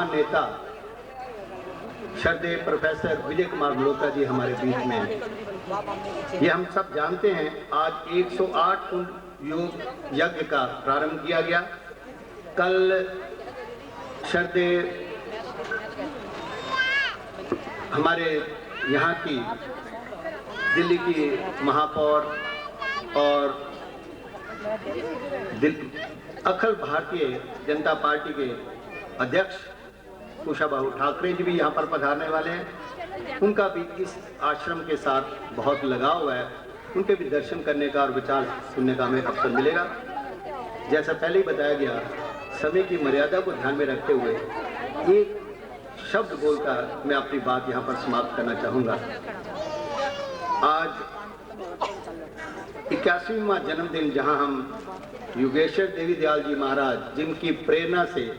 नेता श्रद्धेय प्रोफेसर विजय कुमार मल्होत्रा जी हमारे बीच में हैं। ये हम सब जानते हैं, आज 108 कुंड योग यज्ञ का प्रारंभ किया गया। कल श्रद्धेय हमारे यहाँ की दिल्ली की महापौर और अखिल भारतीय जनता पार्टी के अध्यक्ष कुशाबाहु ठाकरे जी भी यहाँ पर पधारने वाले हैं। उनका भी इस आश्रम के साथ बहुत लगाव है। उनके भी दर्शन करने का और विचार सुनने का हमें अवसर मिलेगा। जैसा पहले ही बताया गया, समय की मर्यादा को ध्यान में रखते हुए एक शब्द बोलकर मैं अपनी बात यहाँ पर समाप्त करना चाहूँगा। आज 81वां जन्मदिन, जहाँ हम योगेश्वर देवी दयाल जी महाराज, जिनकी प्रेरणा से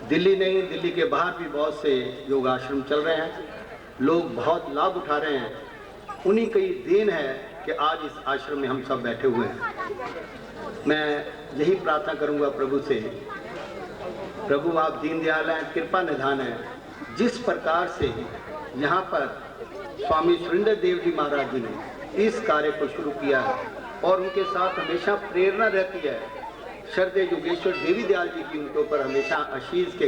दिल्ली नहीं, दिल्ली के बाहर भी बहुत से योग आश्रम चल रहे हैं, लोग बहुत लाभ उठा रहे हैं। उन्हीं की देन है कि आज इस आश्रम में हम सब बैठे हुए हैं। मैं यही प्रार्थना करूंगा प्रभु से, प्रभु आप दीन दयाल हैं, कृपा निधान है। जिस प्रकार से यहाँ पर स्वामी सुरेंद्र देव जी महाराज जी ने इस कार्य को शुरू किया है और उनके साथ हमेशा प्रेरणा रहती है, श्रद्धेय योगेश्वर देवी दयाल जी की उनके ऊपर हमेशा आशीष के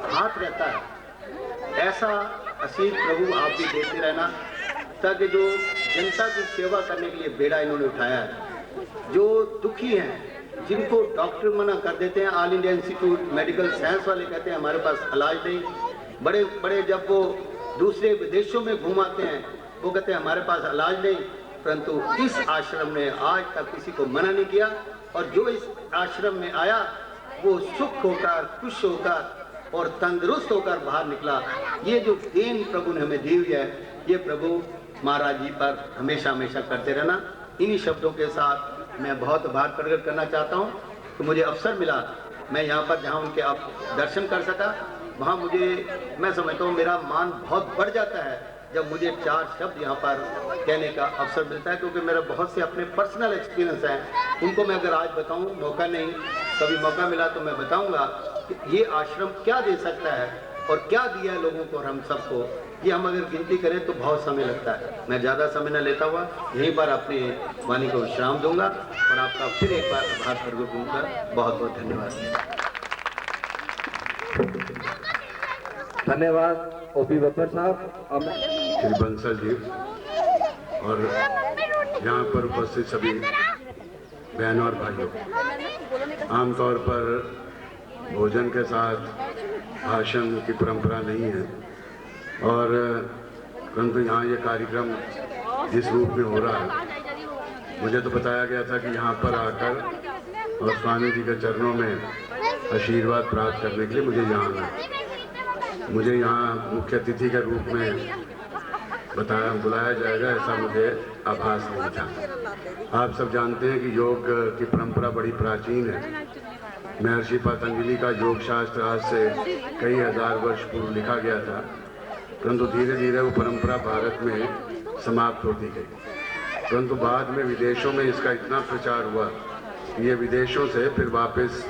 हाथ रहता है। ऐसा आशीष प्रभु आप भी देते रहना, ताकि जो जनता की सेवा करने के लिए बेड़ा इन्होंने उठाया है, जो दुखी हैं, जिनको डॉक्टर मना कर देते हैं, all India institute medical science वाले कहते हैं हमारे पास इलाज नहीं, बड़े बड़े जब वो दूसरे विदेशों में घुमाते हैं वो कहते हैं हमारे पास इलाज नहीं, परंतु इस आश्रम ने आज तक किसी को मना नहीं किया। और जो इस आश्रम में आया वो सुख होकर, खुश होकर और तंदुरुस्त होकर बाहर निकला। ये जो देन प्रभु ने हमें दी हुई है, ये प्रभु महाराज जी पर हमेशा हमेशा करते रहना। इन्हीं शब्दों के साथ मैं बहुत आभार प्रकट करना चाहता हूँ कि मुझे अवसर मिला, मैं यहाँ पर जहाँ उनके आप दर्शन कर सका, वहाँ मुझे, मैं समझता हूँ मेरा मान बहुत बढ़ जाता है जब मुझे 4 शब्द यहाँ पर कहने का अवसर मिलता है, क्योंकि मेरा बहुत से अपने पर्सनल एक्सपीरियंस हैं। उनको मैं अगर आज बताऊँ, मौका नहीं, कभी मौका मिला तो मैं बताऊँगा कि ये आश्रम क्या दे सकता है और क्या दिया है लोगों को और हम सबको। ये हम अगर गिनती करें तो बहुत समय लगता है। मैं ज़्यादा समय न लेता हुआ यहीं पर अपनी वाणी को विश्राम दूंगा और आपका फिर एक बार आभार प्रकट करूँगा। बहुत बहुत धन्यवाद। धन्यवाद ओपी बब्बर साहब, श्री बंसल जी और यहाँ पर उपस्थित सभी बहनों और भाइयों। आमतौर पर भोजन के साथ भाषण की परंपरा नहीं है, और परंतु यहाँ ये कार्यक्रम जिस रूप में हो रहा है, मुझे तो बताया गया था कि यहाँ पर आकर और स्वामी जी के चरणों में आशीर्वाद प्राप्त करने के लिए मुझे यहाँ आना है। मुझे यहाँ मुख्य अतिथि के रूप में बुलाया जाएगा, ऐसा मुझे आभास नहीं था। आप सब जानते हैं कि योग की परंपरा बड़ी प्राचीन है। महर्षि पतंजलि का योग शास्त्र आज से कई हजार वर्ष पूर्व लिखा गया था, परंतु धीरे धीरे वो परंपरा भारत में समाप्त होती गई। परंतु बाद में विदेशों में इसका इतना प्रचार हुआ कि ये विदेशों से फिर वापस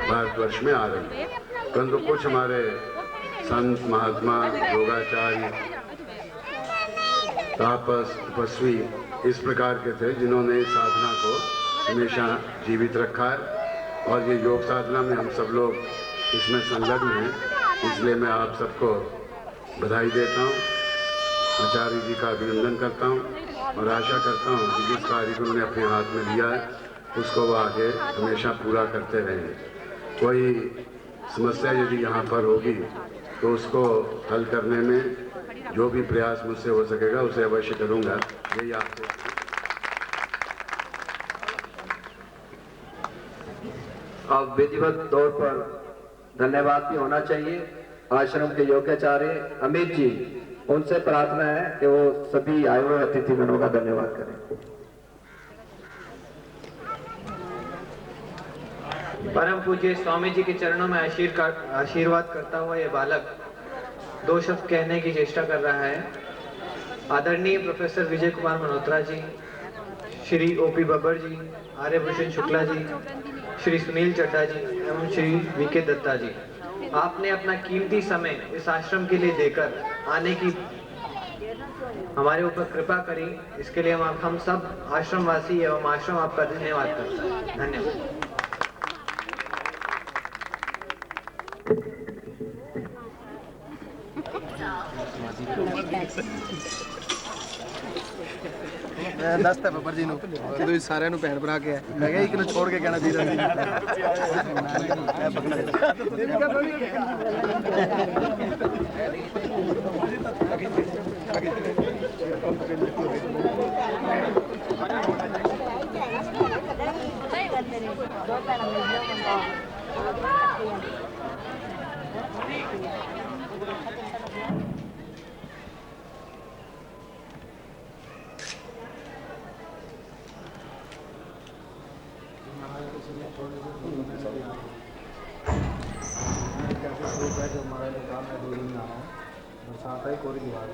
भारतवर्ष में आ रही। परंतु कुछ हमारे संत महात्मा, योगाचार्य, तापस, तपस्वी इस प्रकार के थे जिन्होंने इस साधना को हमेशा जीवित रखा है, और ये योग साधना में हम सब लोग इसमें संलग्न हैं। इसलिए मैं आप सबको बधाई देता हूँ, आचार्य जी का अभिनंदन करता हूँ और आशा करता हूँ कि जिस कार्य को उन्होंने अपने हाथ में लिया है उसको वो आगे हमेशा पूरा करते रहेंगे। कोई समस्या यदि यहाँ पर होगी तो उसको हल करने में जो भी प्रयास मुझसे हो सकेगा उसे अवश्य करूँगा। यही आपसे अब विधिवत तौर पर धन्यवाद भी होना चाहिए आश्रम के योगाचार्य अमित जी। उनसे प्रार्थना है कि वो सभी आए हुए अतिथिगणों का धन्यवाद करें। परम पूज्य स्वामी जी के चरणों में आशीर्वाद करता हुआ ये बालक 2 शब्द कहने की चेष्टा कर रहा है। आदरणीय प्रोफेसर विजय कुमार मल्होत्रा जी, श्री ओपी बब्बर जी, आर्यभूषण शुक्ला जी, श्री सुनील चड्डा जी एवं श्री वीके दत्ता जी, आपने अपना कीमती समय इस आश्रम के लिए देकर आने की हमारे ऊपर कृपा करी, इसके लिए हम सब आश्रमवासी एवं आश्रम आपका धन्यवाद करते हैं। धन्यवाद। मैं दसता बाबा जी जो सारे भैन भरा के मैं एक न छोड़ के कहना जो हमारे काम में दूरी में आया बरसात है कोरी दीवार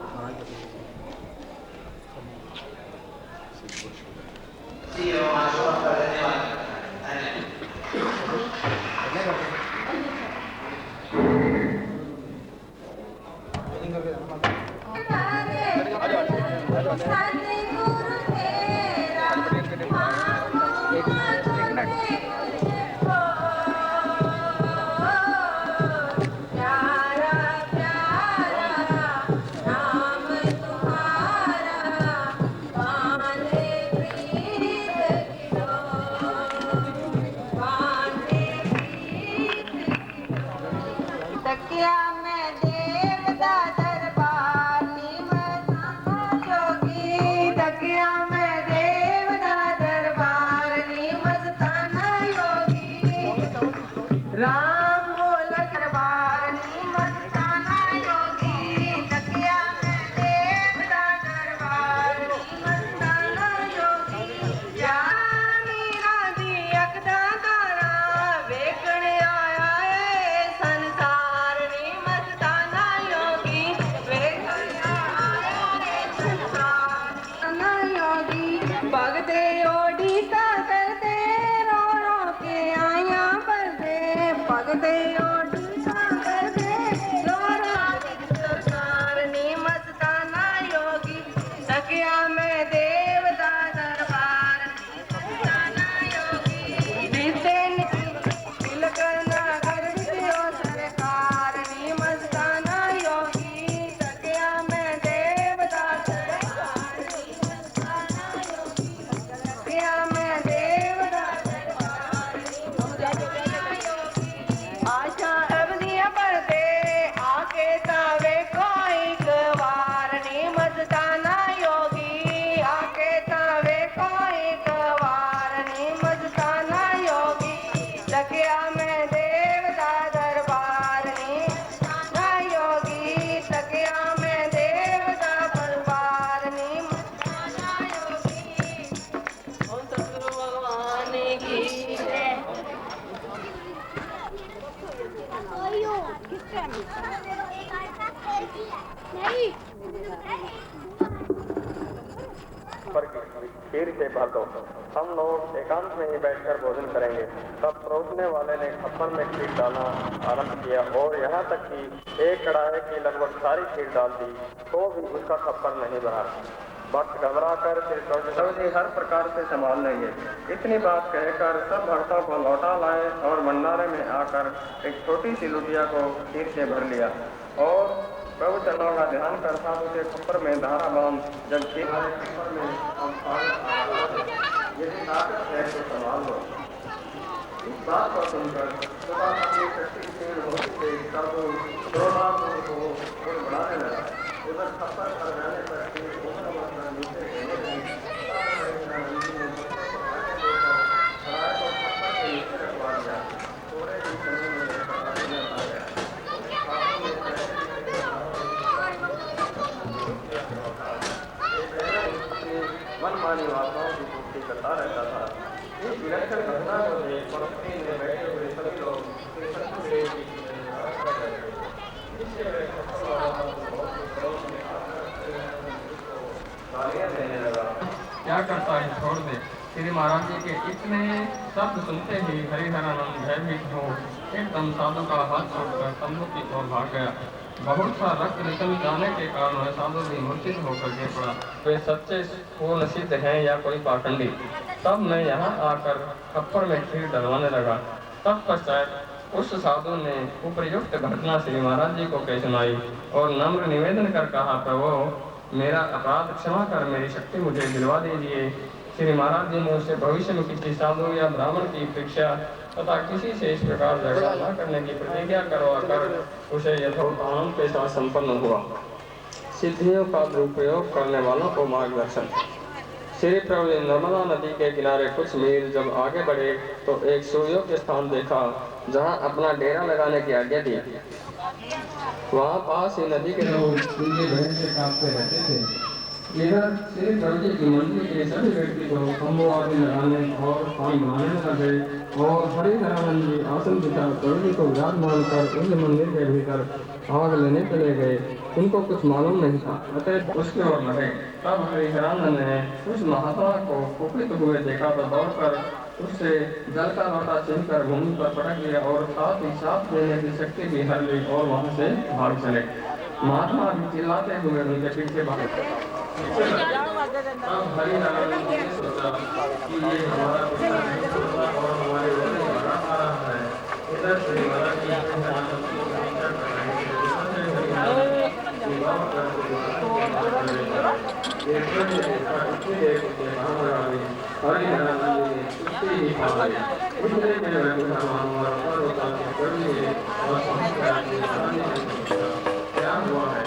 खीर के भर दो। हम लोग एकांत में ही बैठकर भोजन करेंगे। तब परोसने वाले ने खप्पर में खीर डालना आरंभ किया और यहाँ तक कि एक कढ़ाई की लगभग सारी खीर डाल दी तो भी उसका खप्पर नहीं भरा। वक्त घबरा कर फिर हर प्रकार से संभाल लेंगे। इतनी बात कहकर सब भक्तों को लौटा लाए और भंडारे में आकर एक छोटी सी लुटिया को खीर से भर लिया और प्रभु चरणों का ध्यान करता उसे खप्पर में धारा बांध जब खीर खप्पर में यदि ताकत है तो संभाल लो। इस बात को सुनकर अपनी शक्तिशील होती से तब क्रोधात्म को बढ़ाने लगा। उधर खप्पर पर जाने पर नीचे रखवा दिया। थोड़े ही समय में आ गया। मनमानी वार्ताओं की पूर्ति करता रहता था। इस विलक्षण घटना को देख पंक्ति में बैठे हुए सभी लोग क्या करता है, छोड़ दे। श्री महाराज जी के इतने शब्द सुनते ही हरिहरानंद भयभीत हो एकदम साधु का हाथ छोड़कर तंबू की ओर भाग गया। बहुत सा रक्त निकल जाने के कारण वह साधु भी मूर्छित होकर गिर पड़ा। वे सच्चे पूर्ण सिद्ध हैं या कोई पाखंडी। तब मैं यहाँ आकर खप्पर में खीर डलवाने लगा। तत्पश्चात उस साधु ने उपयुक्त घटना श्री महाराज जी को कह सुनाई और नम्र निवेदन कर कहा, प्रभु मेरा अपराध क्षमा कर मेरी शक्ति मुझे दिलवा दीजिए। श्री महाराज जी ने उसे भविष्य में किसी साधु या ब्राह्मण की परीक्षा तथा किसी से इस प्रकार झगड़ा न करने की प्रतिज्ञा करवा कर उसे यथोक्त आनंद के साथ संपन्न हुआ। सिद्धियों का दुरुपयोग करने वालों को मार्गदर्शन। श्री प्रभु ने नर्मदा नदी के किनारे कुछ मील जब आगे बढ़े तो एक सुयोग्य स्थान देखा जहां अपना डेरा लगाने की आज्ञा दी। वहां पास ही नदी के लोग बहन से कांपते रहते थे। इधर श्री प्रभु जी की मंदिर के सभी व्यक्ति को खम्भों आदि लगाने और पानी बनाने लगे और हरिधरानंद जी आसन बिछा प्रभु जी को विराजमान कर उस मंदिर के भीतर आग लेने चले गए। उनको कुछ मालूम नहीं था, अतः उसके ओर लगे। तब हरिधरानंद ने उस महात्मा को कुपित हुए देखा तो दौड़कर उससे जल का लोटा छीनकर भूमि पर पटक दिया और साथ ही साथ देने की शक्ति भी हर ली और वहां से भाग चले। महात्मा भी चिल्लाते हुए उनके पीछे भागे। अब हरिधरानंद ने सोचा कि ये हमारा पिता और हमारे आ रहा है। इधर श्री महाराज जी क्या हुआ है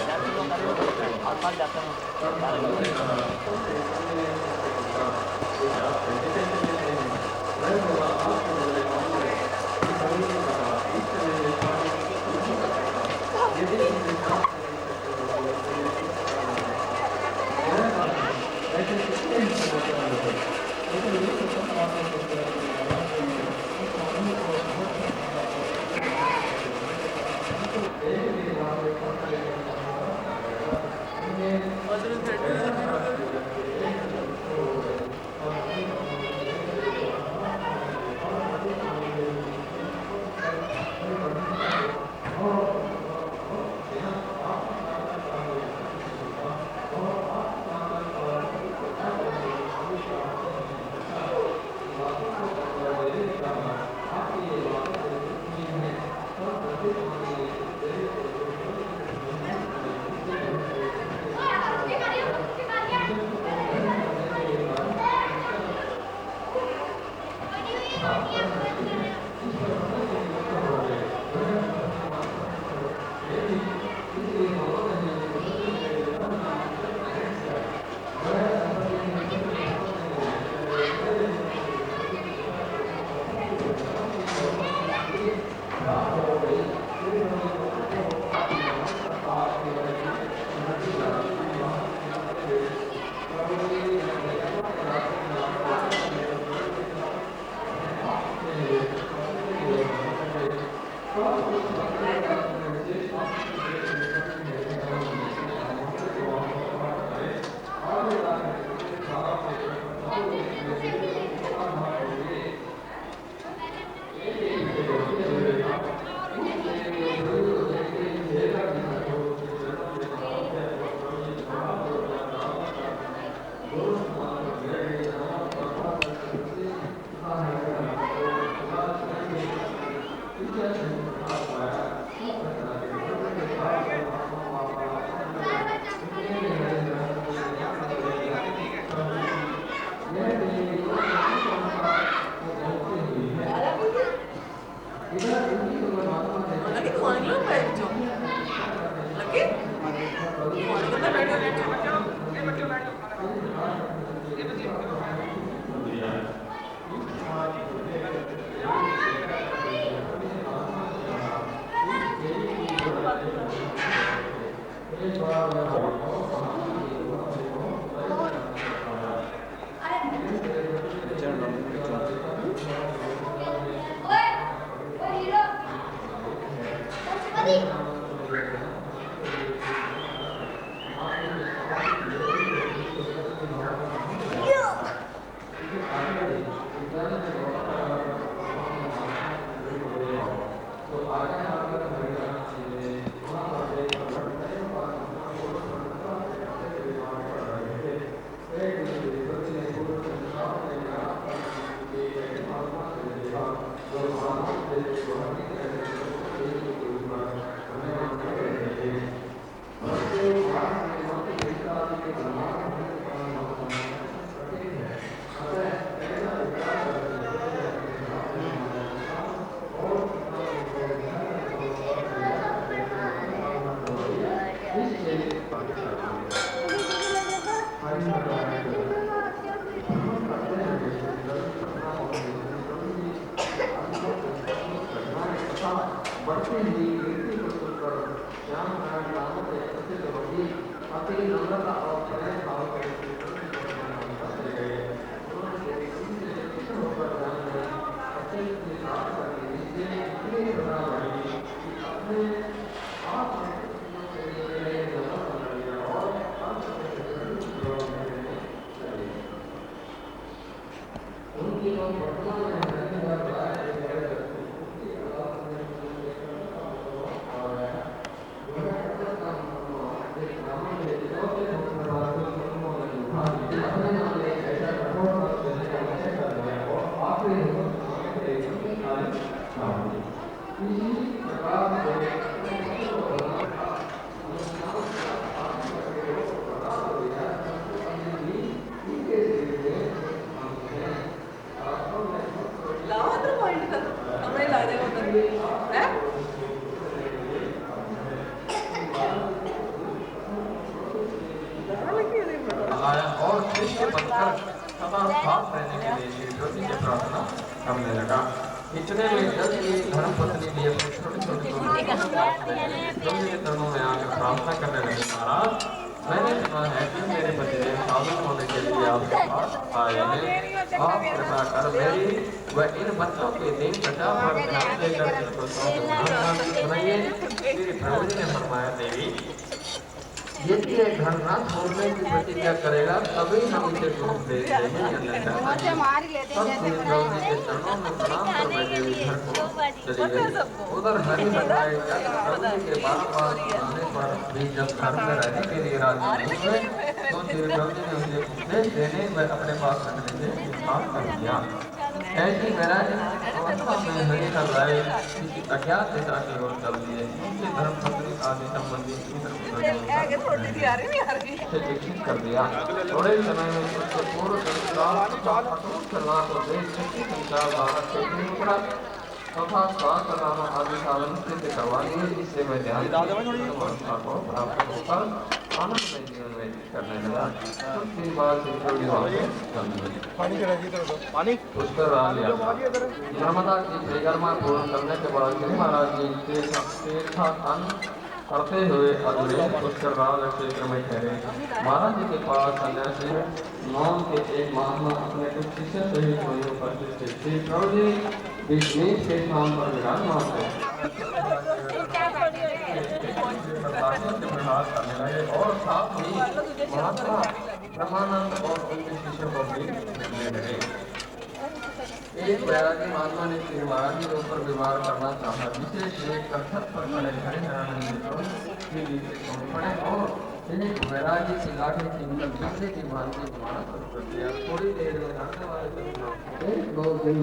और दृश्य बनकर सदा साथ रहने के लिए श्री ज्योति से प्रार्थना करने लगा। इतने में जब ये धर्म पत्नी भी अपने छोटे छोटे के चरणों में आकर प्रार्थना करने लगे, महाराज मैंने सुना है कि मेरे पतिदेव साधु होने के लिए आपके पास आए हैं। आप कृपा कर मेरी व इन बच्चों के दिन प्रजा पर ध्यान देकर इनको सुनाइए। श्री प्रभु जी ने फरमाया, देवी यदि ये घर न छोड़ने की प्रतिज्ञा करेगा तभी हम इसे दूध देते हैं। उधर हरि बताए के बार आने पर भी जब घर में रहने के लिए राजी हुए तो श्री प्रभु जी ने उसे उपदेश देने व अपने पास रखने से इनकार कर दिया। ऐसी मेरा अवस्था में हरि का राय किसी अज्ञात दिशा की ओर चल दिए। उनके धर्म पत्नी आदि संबंधी शिक्षित कर दिया। थोड़े समय में उसके पूर्व चलना को देख शक्ति संचार भारत से निकला तथा स्वास्थ्य नाम आदि साधन सिद्ध करवा लिए, जिससे मैं ध्यान अवस्था को प्राप्त होकर आनंद में जीवन व्यतीत करने लगा। कुछ दिन बाद पुष्कर आ गया। नर्मदा की परिक्रमा पूर्ण करने के बाद गिरि महाराज जी तीर्थाटन करते हुए अगले पुष्कर राज क्षेत्र में ठहरे। महाराज जी के पास सन्यासी नाम के एक महात्मा अपने कुछ शिष्य सहित वहीं उपस्थित थे। श्री प्रभु जी विष्णु के नाम पर विराजमान थे करने लगे और साथ ही महात्मा ब्रह्मानंद और उनके शिष्यों को भी ले लगे। एक वैरागी महात्मा ने श्री महाराज के ऊपर विवाह करना चाहा, जिसे एक कथक पर खड़े पड़े और एक वैरागी की लाठी छीनकर दूसरे की भांति घुमाना शुरू कर दिया। थोड़ी देर में जानने वाले एक दो दिन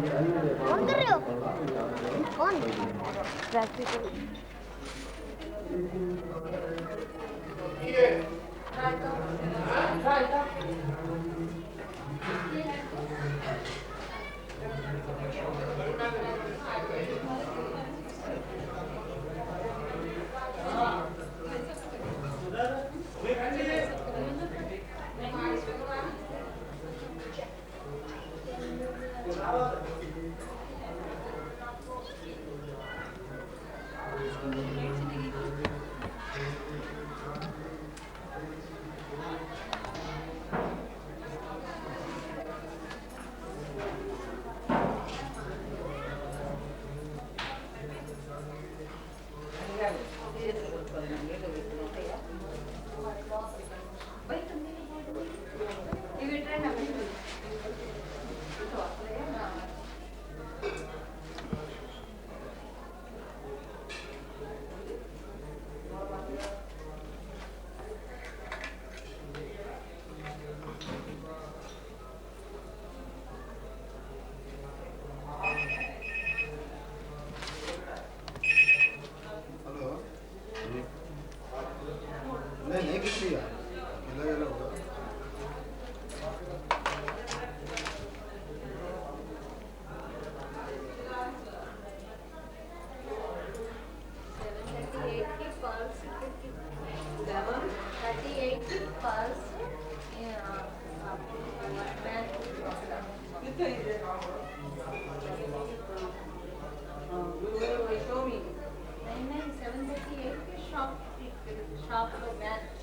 नहीं किस लिया अलग अलग होगा।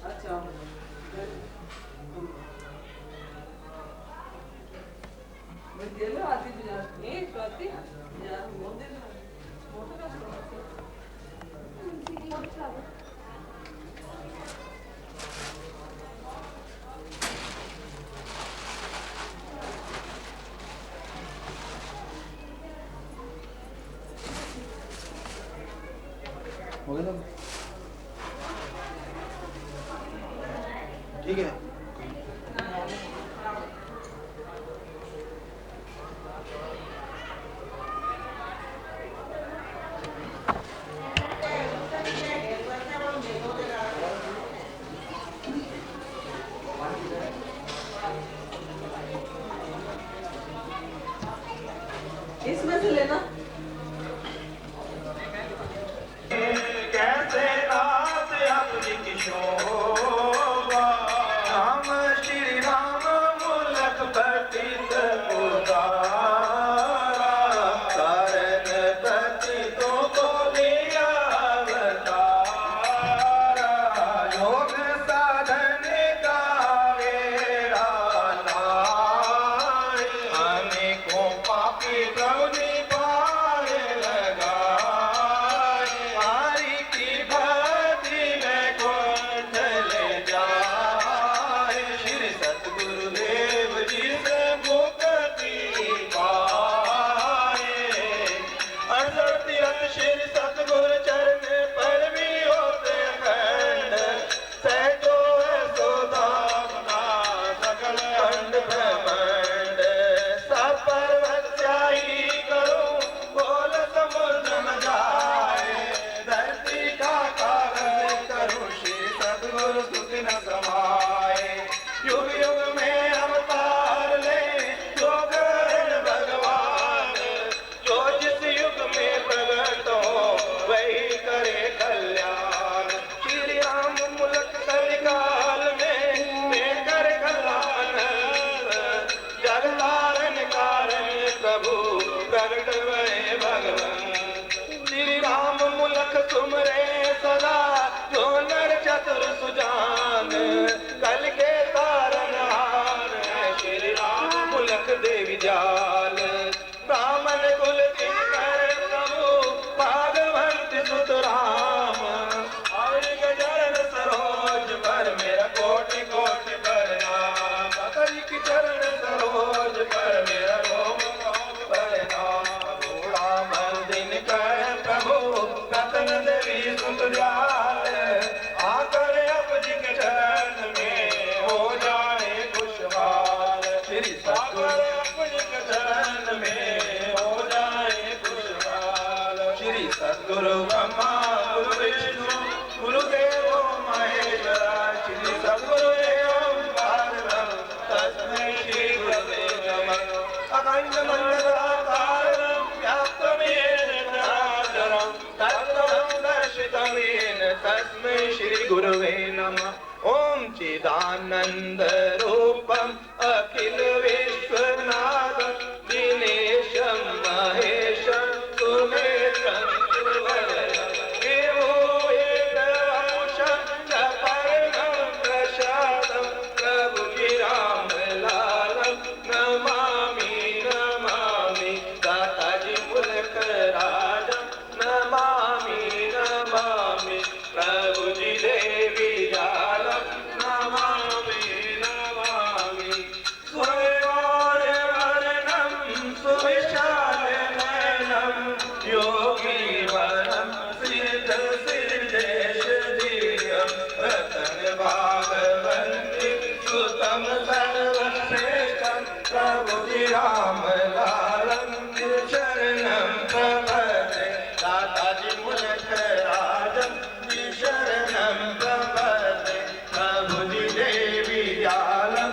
अच्छा मैं गेलो आधी बिना एक स्वाति यार मोदे मोटे का ठीक है। इसमें से लेना। कैसे नाथ अपनी किशोभा, राम श्री राम मुलक पतित उदारा, कारण पतितों को लिया अवतारा, योग साधन का वेरा नाय, अनेकों पापी प्रभु पार लगाए, हरि की भक्ति में कौन चले जाए, श्री सतगुरुदेव जी से मुक्ति पाए, अड़सठ तीरथ श्री सतगुरु चरण पर भी होते खंड, सैको है सोदामना सकल खंड ब्रह्मांड, सब पर्वत स्याही करूं बोल समुद्र न जाए, धरती का कागज करूं श्री सतगुरु स्तुति न समाए, युग युग में अवतार ले जो करण भगवान, जो जिस युग में प्रगट हो वही करे कल्याण, श्री राम मुलक कलिकाल में कर कल्याण, जग तारण कारण प्रभु प्रगट भये भगवान, श्री राम मुलक तुमरे सदा जो नर चतुर सुजान, कल के तारण हार श्री राम मुलक देवी जाल, ब्राह्मण कुल किंकर प्रभु भागवंत सुत राम, और गजरन सरोज पर मेरा कोटि कोटि प्रणाम, हरि की चरण सरोज पर मेरा रोम रोम प्रणाम, बूढ़ा मन दिन कर प्रभु रतन देवी सुत दयाल, आकर अपनी के चरण में हो जाए खुशहाल, श्री सतगुरु अपनी के चरण में हो जाए खुशहाल, श्री सतगुरु ब्रह्मा गुरु विष्णु गुरुदेव महेश्वरा, श्री सतगुरु ओंकार ब्रह्म तस्मै श्री गुरवे नमः, अखंड मंडलाकारं व्याप्तमेन चराचरं तत्त्वं दर्शितमेन तस्मै श्री गुरवे नमः, ओम चिदानंद रूपम अखिल विश्वनाथं दिनेशं महेशं सुमेत्रं सुवरनं, विभूषितभूषं सपर्णं प्रसादं प्रभु राम लालं नमामि नमामि, दाताजी मुलक राजं नमामि नमामि, प्रभु जी देवी जालम नमामि नमामि, स्वयंवरणं सुविशाल नयनं योगी वरं सिद्ध सिद्धेश धियं, रतन भागवन्ति सुतं सर्वश्रेष्ठं प्रभु राम लालं शरणं प्रपद्ये, दाताजी मुलक राजं शरणं प्रपद्ये, प्रभु देवी जालं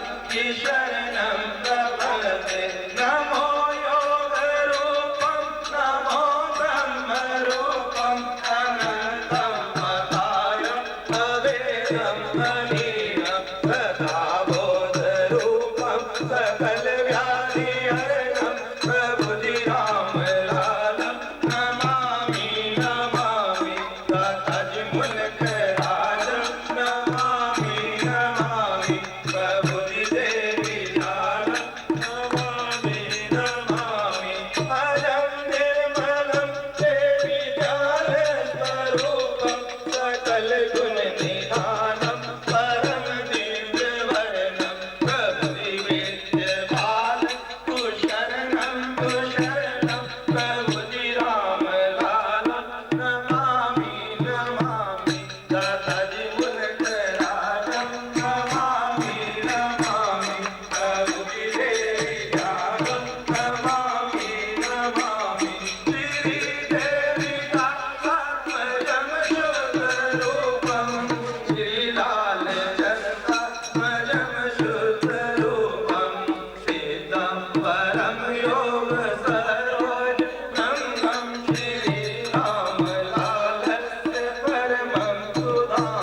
शरणं प्रपद्ये, नमो योग रूपं नमो ब्रह्म रूपं अनन्तं अकायं अवेदं मनीयं, तथा बोध रूपं सकल व्याधि हरणं प्रभु राम लालं नमामि नमामि, दाताजी मुलक राजं नमामि नमामि, प्रभु देवी जालं नमामि नमामि, अजं निर्मलं देवी जाल स्वरूपं सकल गुण निधानं परम दिव्य वर्णं, प्रभु विद्य बाल कुशरणं कुशरणं, प्रभु राम लालं नमामि नमामि, परमं सुधा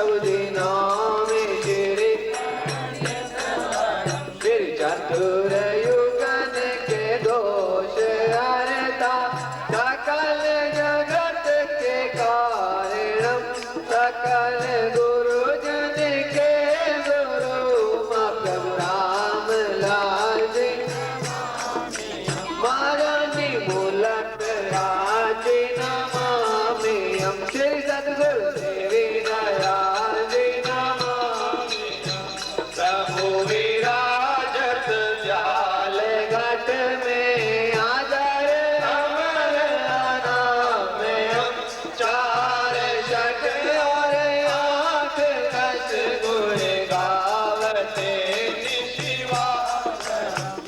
प्रभु जी नाम श्री श्री चतुर युगन के दोष हरता सकल जगत के कारण सकल गुरुजन के गुरु प्रभु राम लाल जी महारानी मूलक राज नमामि हम श्री सद्गुरु देवी दयाल जी नमामि प्रभु विराजत जाल घट में आदर अमर नाम हम चार षट और आठ दस गुण गावते शिवा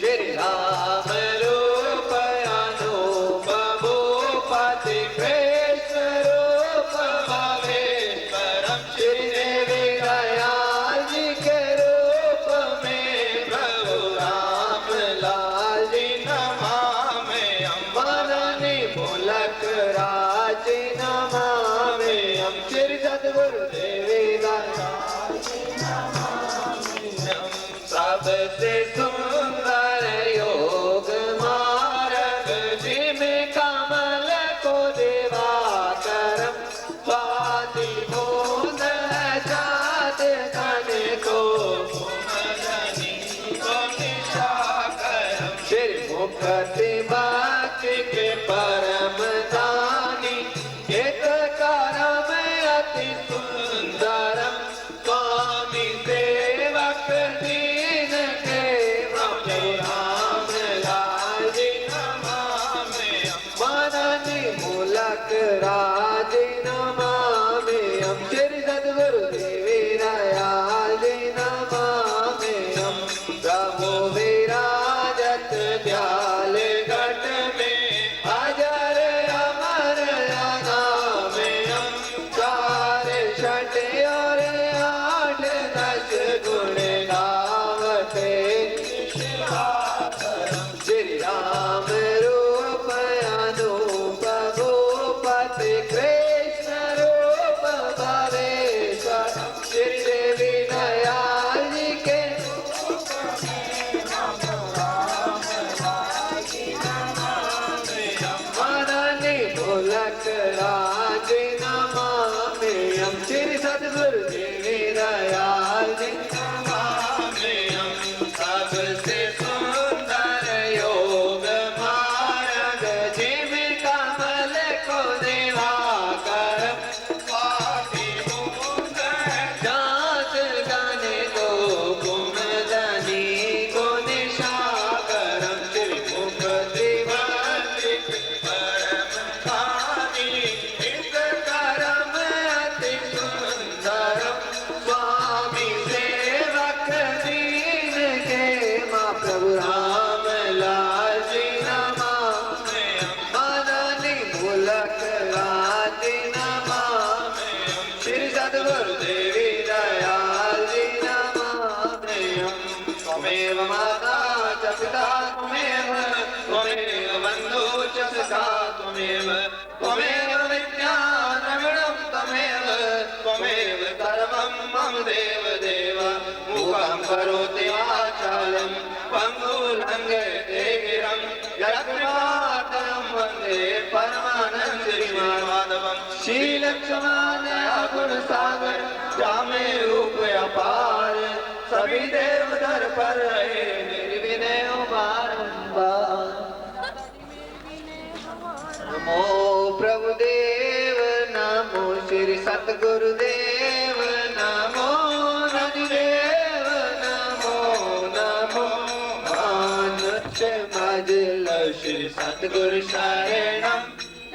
श्री राम रूप अनूप भूपति कृष्ण रूप भवेश्वरम श्री देवी दयाल जी के रूप में प्रभु राम लाल जी नमामि हम मननी मूलक राज नमामि हम श्री सद्गुरु देवी दयाल जी नमामि हम सबसे सुंदर योग मार्ग जिमें कमल को देवा करम स्वाति बोध जात धन को कुमदनी को निशा करम श्री मुक्ति बाकी के परम दानी एक करम अति सुंदरम स्वामी सेवक दीन के प्रभु राम लाल जी नमामि मननी मूलक राज नमामि हम श्री सद्गुरु देवी दयाल जी नमामि हम प्रभु विराजत दयाल घट में अजर अमर नाम हम चार षट और आठ दस गुण गावते श्री राम रूप अनूप भूपति कृष्ण रूप भवेश्वर श्री देवी दयाल जी के मननी मूलक राज नमामि हम श्री सद्गुरु देवी दयाल जी नमामि हम सबसे सुंदर योग मार्ग जिमें कमल को देवा करम स्वाति बोध जात गण को कुमदनी को निशा करम श्री मुक्ति वाली परम धानी एक करम अति सुंदरम स्वामी सेवक दीन के माँ प्रभु राम लाल जी नमामि मननी मूलक राज नमामि श्री सद्गुरु देवी दयाल जी नमामि त्वमेव माता च पिता त्वमेव त्वमेव बन्धु च सखा त्वमेव त्वमेव विद्याद्रविणं त्वमेव त्वमेव सर्वं मम देव देव मूकं करोति वाचालं पङ्गुलङ्घयते गिरं यत्कृपातरं वन्दे परमानन्दमाधवं श्रीलक्ष्मणया गुणसागर जामे रूप अपार सभी देव दर पर रहे निर्विनय बारंबार नमो प्रभु देव नमो श्री सतगुरु देव नमो रजदेव नमो नमो मानुष्य मजल श्री सतगुरु शरणम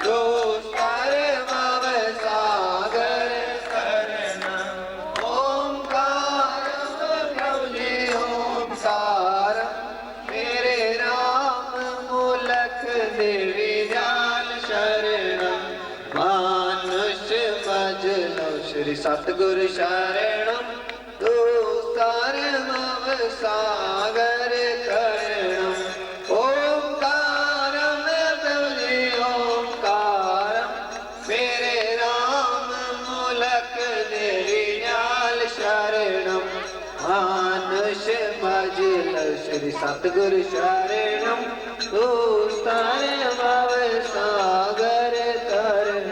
दोस्तर भव सागर शरणम ओंकार प्रभु जी ओंकार मेरे राम मूलक देवी दयाल शरणम मानुष्य मजल श्री सतगुरु शरणम दोस्तर भव सागर शरणम ओंकारम प्रभु जी ओंकारम मेरे राम मूलक देवी श्री सतगुरु शरणम दोस्तारे भव सागर तरन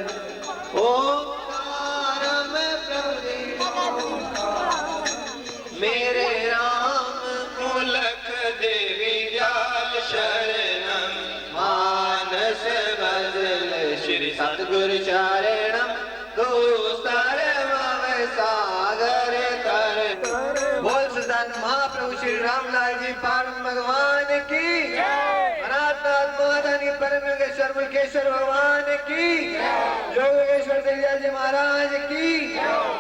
ओंकारम प्रभु मेरे राम मूलक देवी दयाल शरणम मानस बदल श्री सतगुरु शरणम दोस्तारे भव सागर तरन बोल सदान महाप्रभु श्री रामलाल जी पारम भगवान की अनाथनाथ परमेश्वर मुल्केश्वर भगवान की योगेश्वर दयाल जी महाराज की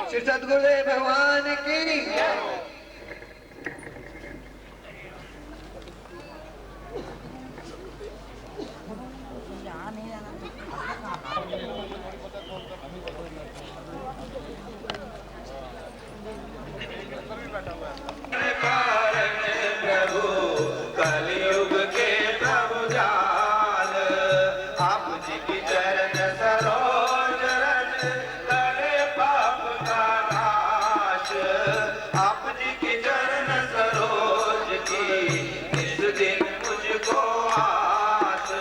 श्री सतगुरुदेव भगवान की प्रभु कलयुग के प्रभु जाल आप जी की चरण सरोज रज करे पाप का नाश आप जी की चरण सरोज की इस दिन मुझको आस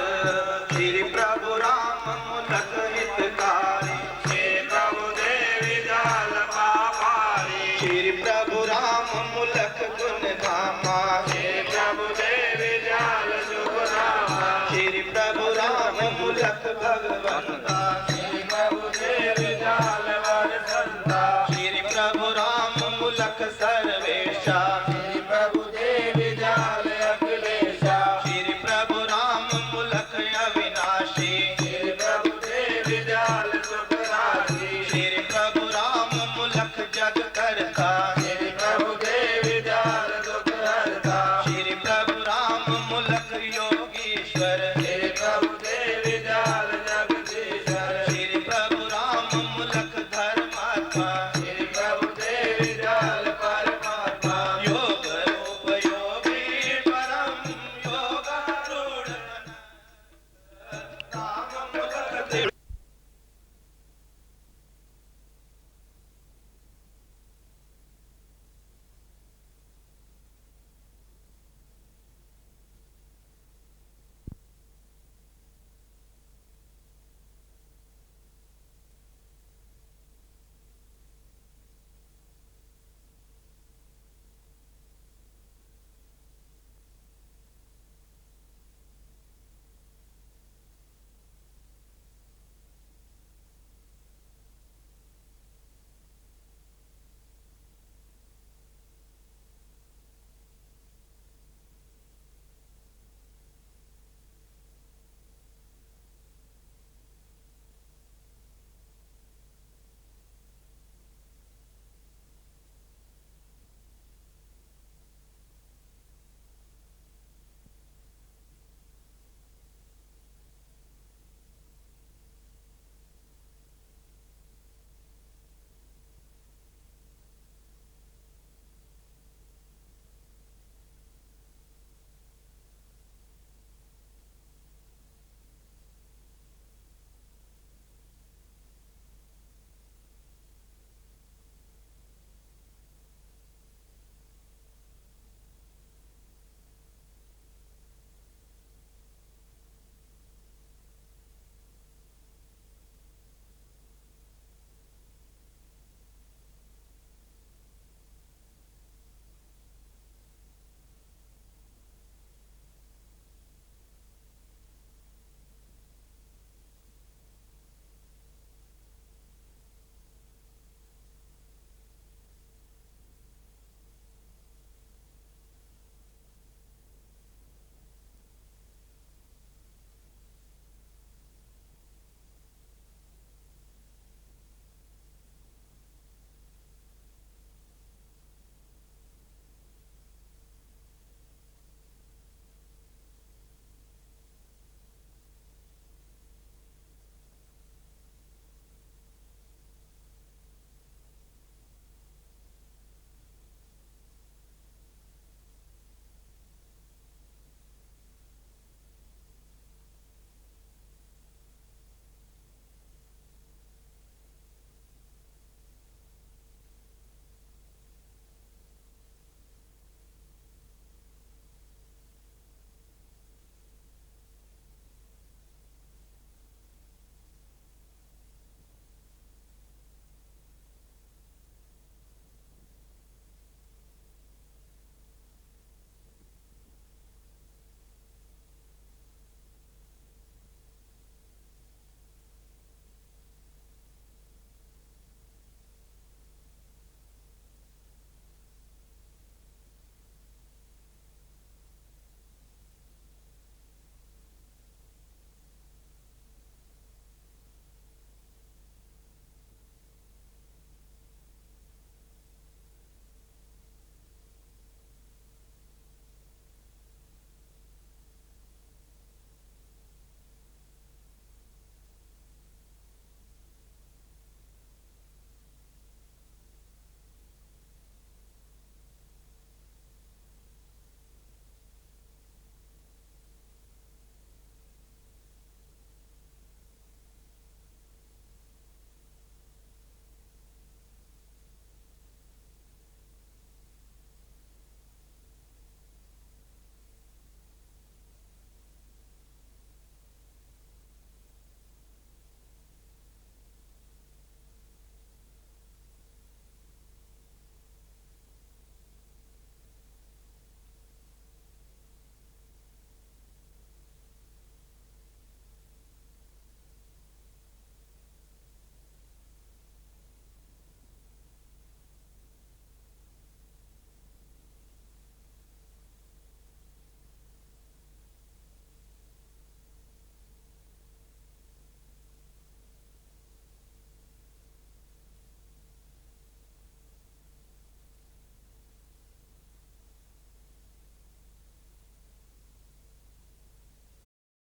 श्री प्रभु राम मुलक हितकारी श्री प्रभु देवी दयाल पापारी श्री प्रभु राम मुलक गुण धामा श्री प्रभु देवी दयाल शुभ नामा श्री प्रभु राम मुलक भगवंता श्री प्रभु देवी दयाल वरसंता श्री प्रभु राम मुलक सर्वेशा श्री प्रभु देवी दयाल अखिलेशा श्री प्रभु राम मुलक अविनाशी श्री प्रभु देवी दयाल सुखराशी श्री